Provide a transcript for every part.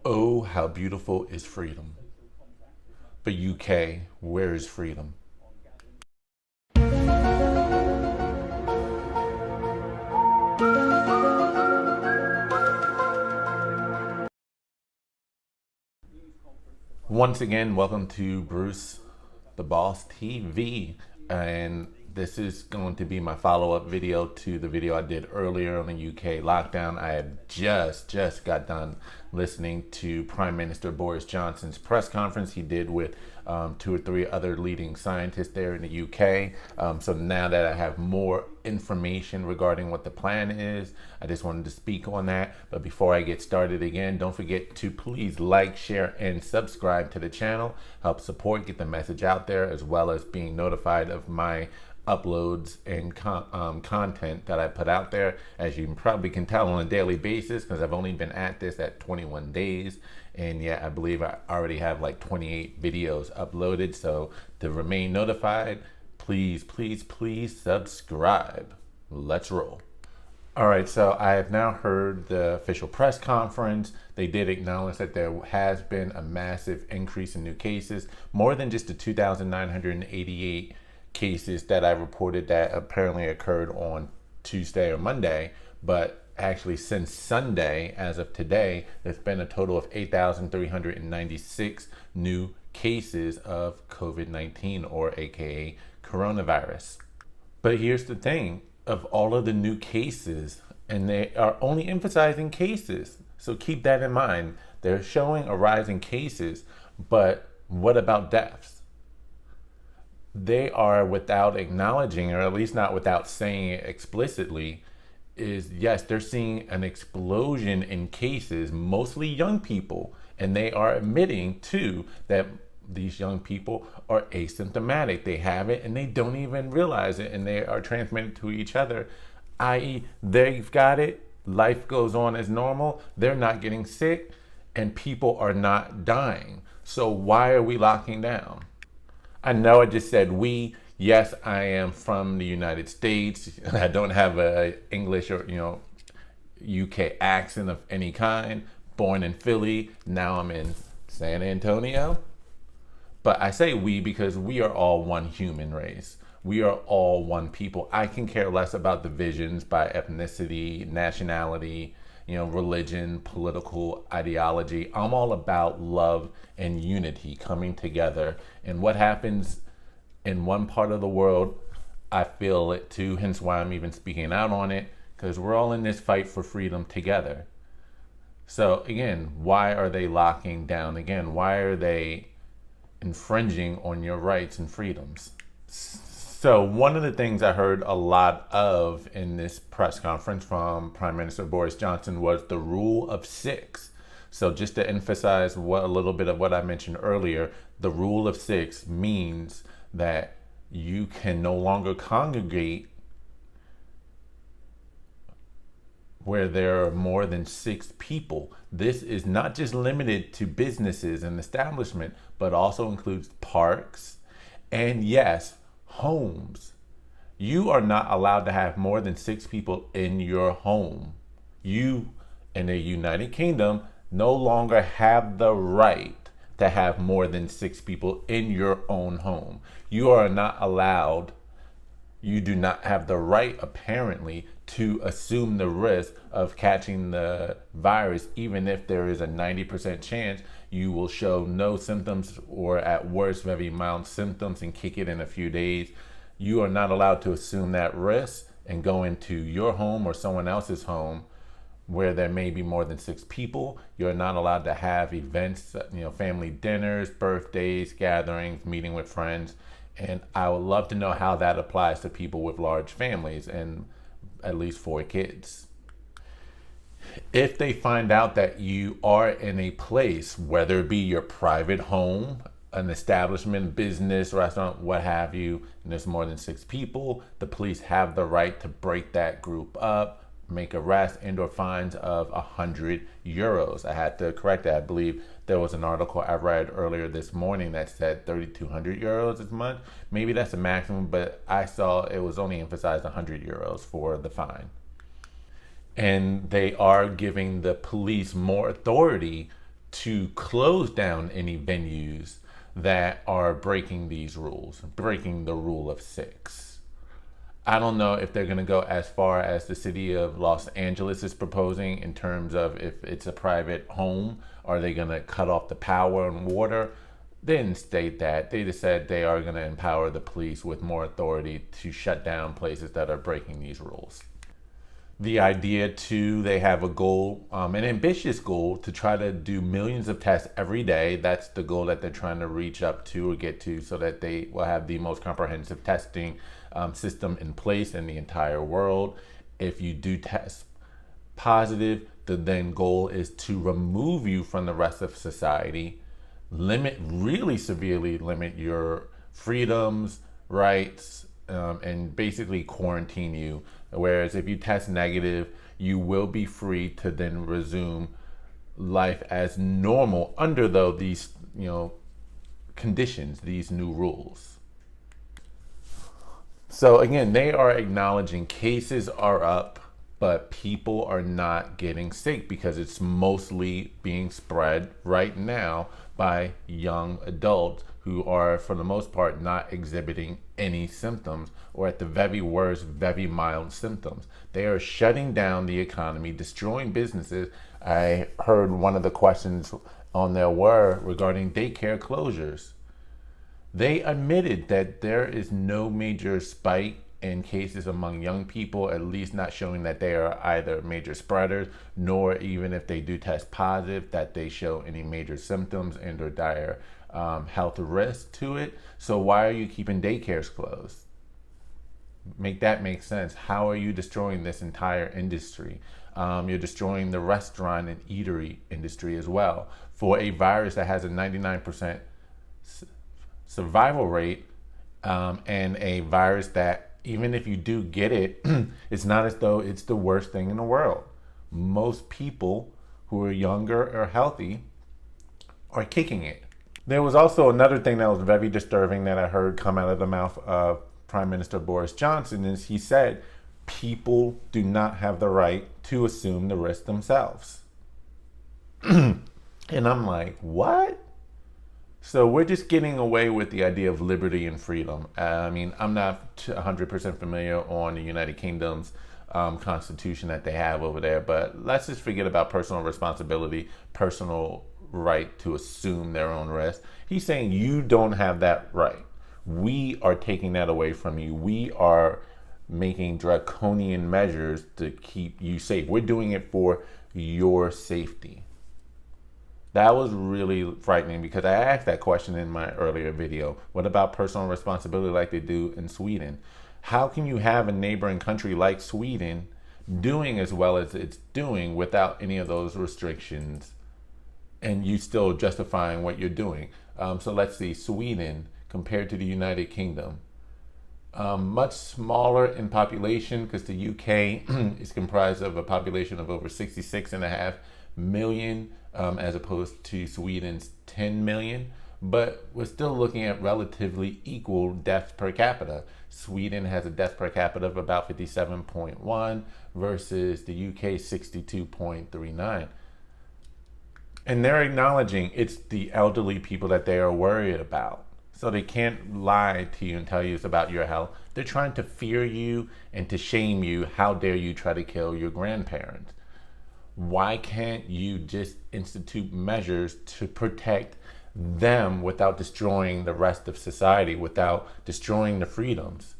Oh, how beautiful is freedom. But UK, where is freedom? Once again, welcome to Bruce the Boss TV. And this is going to be my follow-up video to the video I did earlier on the UK lockdown. I had just got done listening to Prime Minister Boris Johnson's press conference he did with 2 or 3 other leading scientists there in the UK. So now that I have more information regarding what the plan is, I just wanted to speak on that. But before I get started again, don't forget to please like, share, and subscribe to the channel. Help support, get the message out there, as well as being notified of my uploads and content that I put out there. As you probably can tell, on a daily basis, because I've only been at this at 21 days, and yet I believe I already have like 28 videos uploaded. So to remain notified, please subscribe. Let's roll. All right, so I have now heard the official press conference. They did acknowledge that there has been a massive increase in new cases, more than just the 2,988 cases that I reported that apparently occurred on Tuesday or Monday, but actually since Sunday, as of today, there's been a total of 8,396 new cases of COVID-19, or AKA coronavirus. But here's the thing, of all of the new cases, and they are only emphasizing cases, so keep that in mind. They're showing a rise in cases, but what about deaths? They are, without acknowledging, or at least not without saying it explicitly, is yes, they're seeing an explosion in cases, mostly young people, and they are admitting too that these young people are asymptomatic. They have it and they don't even realize it, and they are transmitting to each other, i.e. they've got it, life goes on as normal, they're not getting sick, and people are not dying. So why are we locking down? I know I just said we. Yes, I am from the United States. I don't have a English or UK accent of any kind. Born in Philly, now I'm in San Antonio. But I say we because we are all one human race. We are all one people. I can care less about divisions by ethnicity, nationality, religion, political ideology. I'm all about love and unity coming together. And what happens in one part of the world, I feel it too, hence why I'm even speaking out on it, because we're all in this fight for freedom together. So again, why are they locking down again? Why are they infringing on your rights and freedoms? So one of the things I heard a lot of in this press conference from Prime Minister Boris Johnson was the rule of 6. So just to emphasize a little bit of what I mentioned earlier, the rule of 6 means that you can no longer congregate where there are more than 6 people. This is not just limited to businesses and establishment, but also includes parks and, yes, homes. You are not allowed to have more than 6 people in your home. You, in the United Kingdom, no longer have the right to have more than 6 people in your own home. You are not allowed, you do not have the right, apparently, to assume the risk of catching the virus, even if there is a 90% chance you will show no symptoms, or at worst very mild symptoms, and kick it in a few days. You are not allowed to assume that risk and go into your home or someone else's home where there may be more than 6 people. You're not allowed to have events, family dinners, birthdays, gatherings, meeting with friends. And I would love to know how that applies to people with large families and at least 4 kids. If they find out that you are in a place, whether it be your private home, an establishment, business, restaurant, what have you, and there's more than 6 people, the police have the right to break that group up, make arrests and/or fines of €100. I had to correct that. I believe there was an article I read earlier this morning that said €3,200 this month. Maybe that's the maximum, but I saw it was only emphasized €100 for the fine. And they are giving the police more authority to close down any venues that are breaking these rules, breaking the rule of six. I don't know if they're going to go as far as the city of Los Angeles is proposing in terms of if it's a private home, are they going to cut off the power and water? They didn't state that. They just said they are going to empower the police with more authority to shut down places that are breaking these rules. The idea too, they have a goal, an ambitious goal to try to do millions of tests every day. That's the goal that they're trying to reach up to or get to, so that they will have the most comprehensive testing system in place in the entire world. If you do test positive, the then goal is to remove you from the rest of society, really severely limit your freedoms, rights, and basically quarantine you. Whereas if you test negative, you will be free to then resume life as normal under these conditions, these new rules. So again, they are acknowledging cases are up, but people are not getting sick because it's mostly being spread right now by young adults who are, for the most part, not exhibiting any symptoms, or at the very worst, very mild symptoms. They are shutting down the economy, destroying businesses. I heard one of the questions on there were regarding daycare closures. They admitted that there is no major spike in cases among young people, at least not showing that they are either major spreaders, nor even if they do test positive, that they show any major symptoms and or dire health risk to it. So why are you keeping daycares closed? Make that make sense. How are you destroying this entire industry? You're destroying the restaurant and eatery industry as well for a virus that has a 99% survival rate, and a virus that even if you do get it, it's not as though it's the worst thing in the world. Most people who are younger or healthy are kicking it. There was also another thing that was very disturbing that I heard come out of the mouth of Prime Minister Boris Johnson, is he said people do not have the right to assume the risk themselves. And I'm like, what? So we're just getting away with the idea of liberty and freedom. I mean, I'm not 100% familiar on the United Kingdom's constitution that they have over there, but let's just forget about personal responsibility, personal right to assume their own risk. He's saying you don't have that right. We are taking that away from you. We are making draconian measures to keep you safe. We're doing it for your safety. That was really frightening because I asked that question in my earlier video. What about personal responsibility like they do in Sweden? How can you have a neighboring country like Sweden doing as well as it's doing without any of those restrictions and you still justifying what you're doing? So let's see, Sweden compared to the United Kingdom. Much smaller in population because the UK is comprised of a population of over 66.5 million, as opposed to Sweden's 10 million, but we're still looking at relatively equal deaths per capita. Sweden has a death per capita of about 57.1 versus the UK 62.39. And they're acknowledging it's the elderly people that they are worried about. So they can't lie to you and tell you it's about your health. They're trying to fear you and to shame you. How dare you try to kill your grandparents? Why can't you just institute measures to protect them without destroying the rest of society, without destroying the freedoms?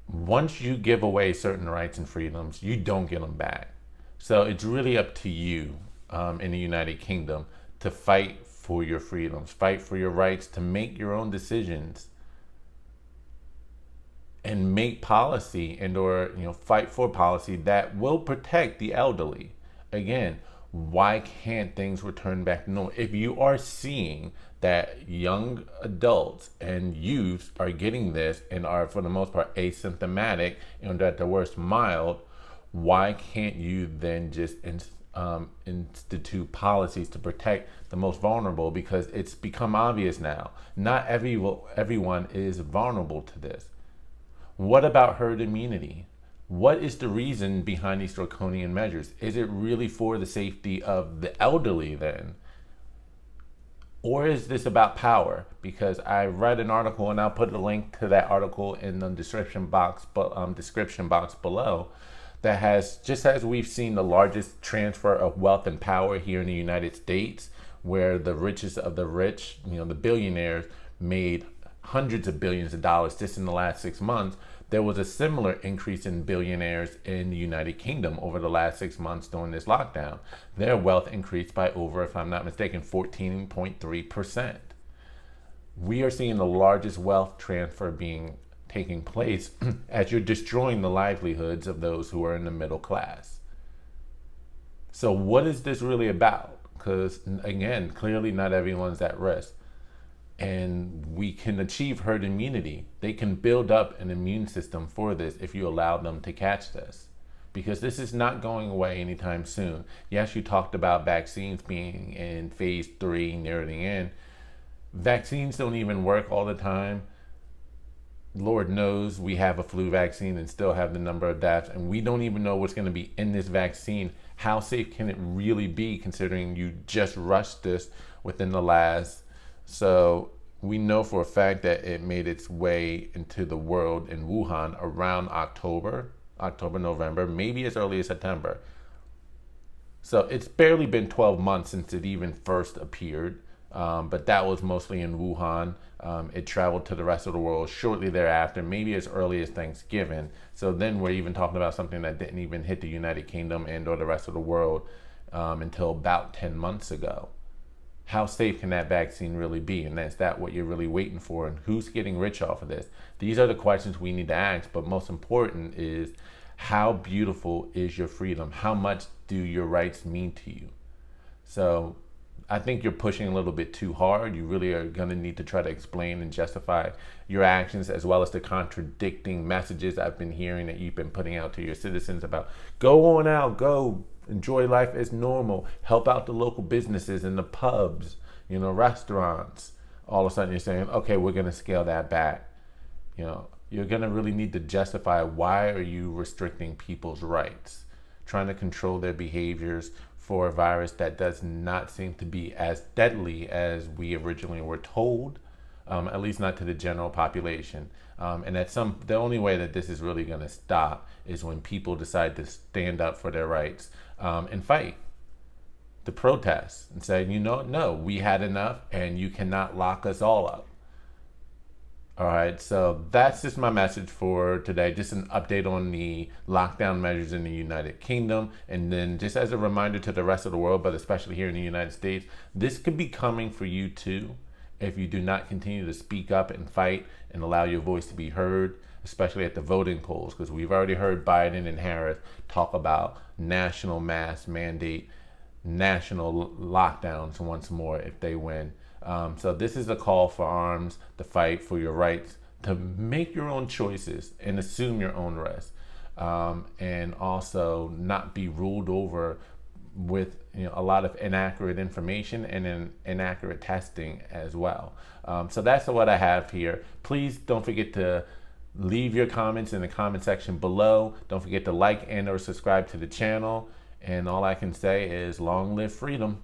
Once you give away certain rights and freedoms, you don't get them back. So it's really up to you in the United Kingdom to fight for your freedoms, fight for your rights to make your own decisions and make policy and or fight for policy that will protect the elderly. Again, why can't things return back to normal? If you are seeing that young adults and youth are getting this and are, for the most part, asymptomatic and at the worst mild, why can't you then just institute policies to protect the most vulnerable? Because it's become obvious now. Not everyone is vulnerable to this. What about herd immunity? What is the reason behind these draconian measures? Is it really for the safety of the elderly then? Or is this about power? Because I read an article, and I'll put a link to that article in the description box below, that has, just as we've seen the largest transfer of wealth and power here in the United States, where the richest of the rich, the billionaires, made hundreds of billions of dollars just in the last 6 months, there was a similar increase in billionaires in the United Kingdom over the last 6 months during this lockdown. Their wealth increased by over, if I'm not mistaken, 14.3%. We are seeing the largest wealth transfer taking place as you're destroying the livelihoods of those who are in the middle class. So what is this really about? Because again, clearly not everyone's at risk. And we can achieve herd immunity. They can build up an immune system for this if you allow them to catch this. Because this is not going away anytime soon. Yes, you talked about vaccines being in phase 3 near the end. Vaccines don't even work all the time. Lord knows we have a flu vaccine and still have the number of deaths, and we don't even know what's going to be in this vaccine. How safe can it really be, considering you just rushed this within the last... So we know for a fact that it made its way into the world in Wuhan around October, November, maybe as early as September. So it's barely been 12 months since it even first appeared, but that was mostly in Wuhan. It traveled to the rest of the world shortly thereafter, maybe as early as Thanksgiving. So then we're even talking about something that didn't even hit the United Kingdom and or the rest of the world until about 10 months ago. How safe can that vaccine really be? And is that what you're really waiting for? And who's getting rich off of this? These are the questions we need to ask. But most important is, how beautiful is your freedom? How much do your rights mean to you? So I think you're pushing a little bit too hard. You really are going to need to try to explain and justify your actions, as well as the contradicting messages I've been hearing that you've been putting out to your citizens about go on out, go enjoy life as normal, help out the local businesses and the pubs, restaurants. All of a sudden you're saying, okay, we're going to scale that back. You're going to really need to justify, why are you restricting people's rights, trying to control their behaviors for a virus that does not seem to be as deadly as we originally were told, at least not to the general population. And the only way that this is really going to stop is when people decide to stand up for their rights and fight, to protest and say, no, we had enough and you cannot lock us all up. All right, so that's just my message for today. Just an update on the lockdown measures in the United Kingdom. And then just as a reminder to the rest of the world, but especially here in the United States, this could be coming for you too if you do not continue to speak up and fight and allow your voice to be heard, especially at the voting polls, because we've already heard Biden and Harris talk about national mask mandate, national lockdowns once more if they win. So this is a call for arms, to fight for your rights, to make your own choices and assume your own risk, and also not be ruled over with a lot of inaccurate information and inaccurate testing as well. So that's what I have here. Please don't forget to leave your comments in the comment section below. Don't forget to like and or subscribe to the channel. And all I can say is, long live freedom.